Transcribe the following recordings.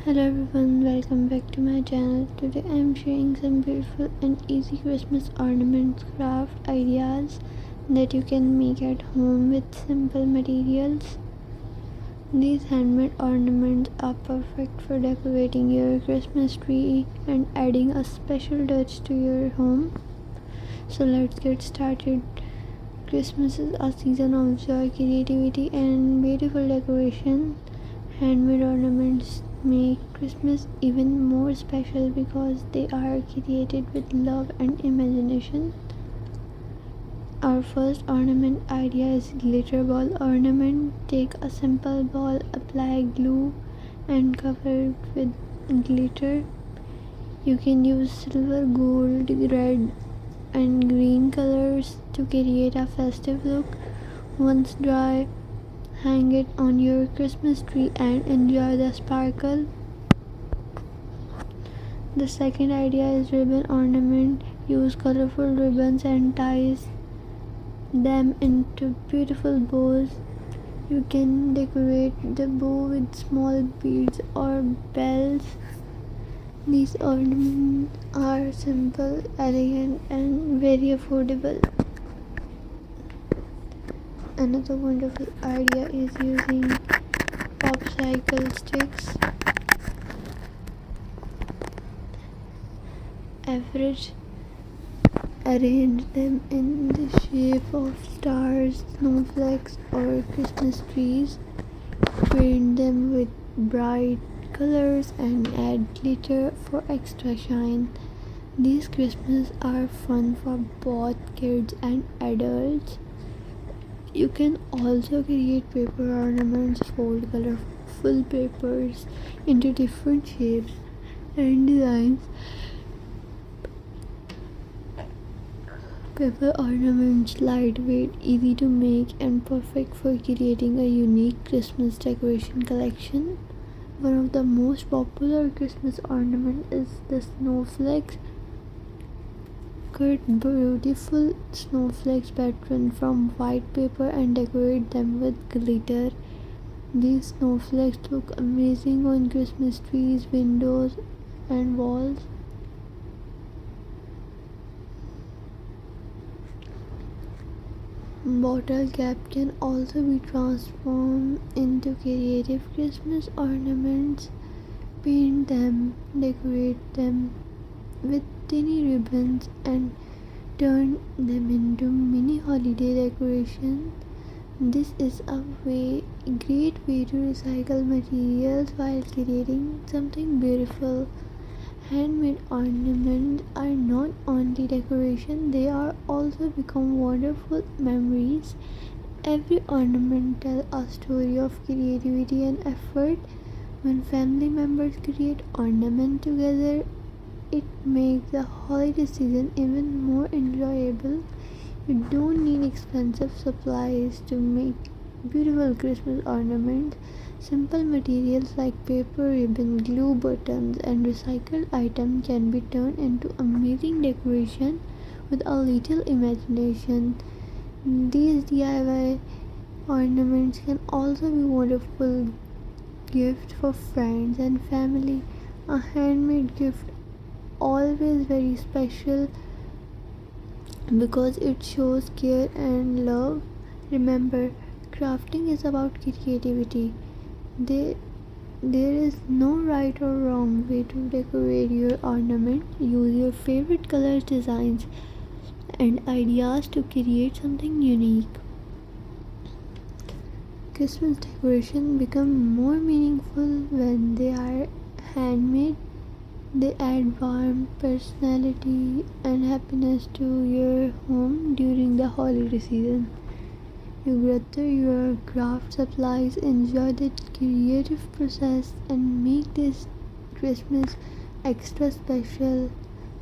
Hello everyone, welcome back to my channel. Today I am sharing some beautiful and easy Christmas ornaments craft ideas that you can make at home with simple materials. These handmade ornaments are perfect for decorating your Christmas tree and adding a special touch to your home. So let's get started. Christmas is a season of joy, creativity and beautiful decoration. Handmade ornaments make Christmas even more special because they are created with love and imagination. Our first ornament idea is glitter ball ornament. Take a simple ball, apply glue and cover it with glitter. You can use silver, gold, red and green colors to create a festive look. Once dry, hang it on your Christmas tree and enjoy the sparkle. The second idea is ribbon ornament. Use colorful ribbons and ties them into beautiful bows. You can decorate the bow with small beads or bells. These ornaments are simple, elegant and very affordable. Another wonderful idea is using popsicle sticks. Arrange them in the shape of stars, snowflakes or Christmas trees. Paint them with bright colors and add glitter for extra shine. These Christmas are fun for both kids and adults. You can also create paper ornaments, fold colorful papers into different shapes and designs. Paper ornaments lightweight, easy to make and perfect for creating a unique Christmas decoration collection. One of the most popular Christmas ornaments is the snowflakes. Cut beautiful snowflakes pattern from white paper and decorate them with glitter. These snowflakes look amazing on Christmas trees, windows and walls. Bottle cap can also be transformed into creative Christmas ornaments. Paint them, decorate them with tiny ribbons and turn them into mini holiday decorations. This is a great way to recycle materials while creating something beautiful. Handmade ornaments are not only decoration, they are also become wonderful memories. Every ornament tells a story of creativity and effort. When family members create ornament together, it makes the holiday season even more enjoyable. You don't need expensive supplies to make beautiful Christmas ornaments. Simple materials like paper, ribbon, glue, buttons, and recycled items can be turned into amazing decoration with a little imagination. These DIY ornaments can also be wonderful gifts for friends and family. A handmade gift always very special because it shows care and love. Remember, crafting is about creativity. There is no right or wrong way to decorate your ornament. Use your favorite colors, designs, and ideas to create something unique. Christmas decoration become more meaningful when they are handmade. They add warmth, personality, and happiness to your home during the holiday season. You gather your craft supplies, enjoy the creative process, and make this Christmas extra special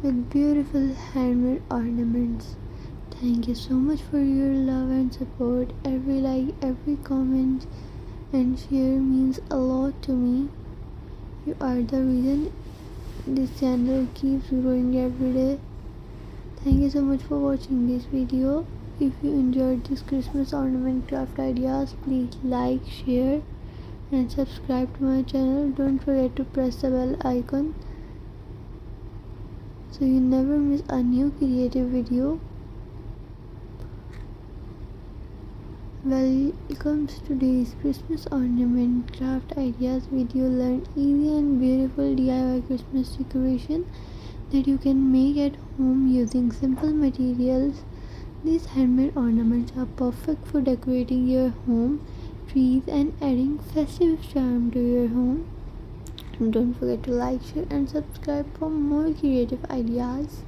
with beautiful handmade ornaments. Thank you so much for your love and support. Every like, every comment, and share means a lot to me. You are the reason this channel keeps growing every day. Thank you so much for watching this video. If you enjoyed this Christmas ornament craft ideas, please like, share and subscribe to my channel. Don't forget to press the bell icon so you never miss a new creative video. Welcome to today's Christmas Ornament Craft Ideas video. Learn easy and beautiful DIY Christmas decoration that you can make at home using simple materials. These handmade ornaments are perfect for decorating your home, trees, and adding festive charm to your home. And don't forget to like, share, and subscribe for more creative ideas.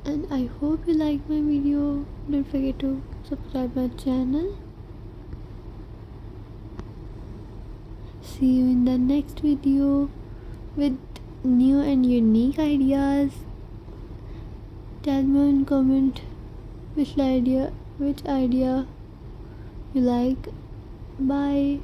And I hope you like my video. Don't forget to subscribe my channel. See you in the next video with new and unique ideas. Tell me in comment which idea you like. Bye.